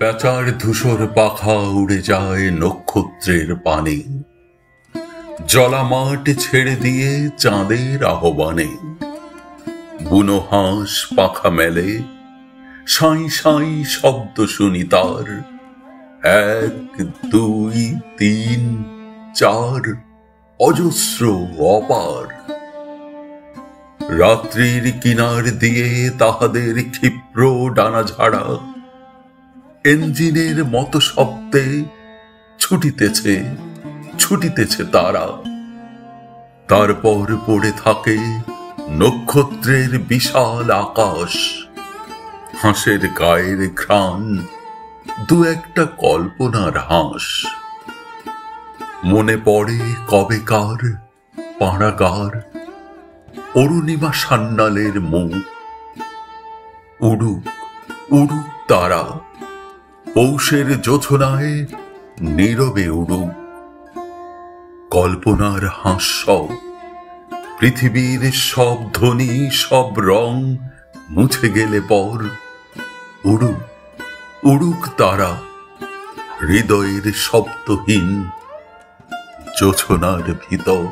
প্যাঁচার ধূসর পাখা উড়ে যায় নক্ষত্রের পানে, জলা মাঠ ছেড়ে দিয়ে চাঁদের আহ্বানে। বুনো হাঁস পাখা মেলে, সাঁই সাঁই শব্দ শুনি তার। 1 2 3 4 অজস্র অপার। রাত্রির কিনার দিয়ে তাহাদের ক্ষিপ্র ডানা ঝাড়া, ইঞ্জিনের মতো শব্দে ছুটিতেছে ছুটিতেছে তারা। তারপর পড়ে থাকে নক্ষত্রের বিশাল আকাশ। হাঁসের গায়ের ঘ্রাণ, 2-1টা কল্পনার হাঁস। মনে পড়ে কবেকার পাড়াগার অরুণিমা সান্যালের মুখ। উড়ুক উড়ুক তারা, পৌষের জোছনায় নীরবে উড়ুক। কল্পনার হাস্য, পৃথিবীর সব ধ্বনি সব রং মুছে গেলে পর উড়ুক উড়ুক তারা, হৃদয়ের শব্দহীন জোছনার ভিতর।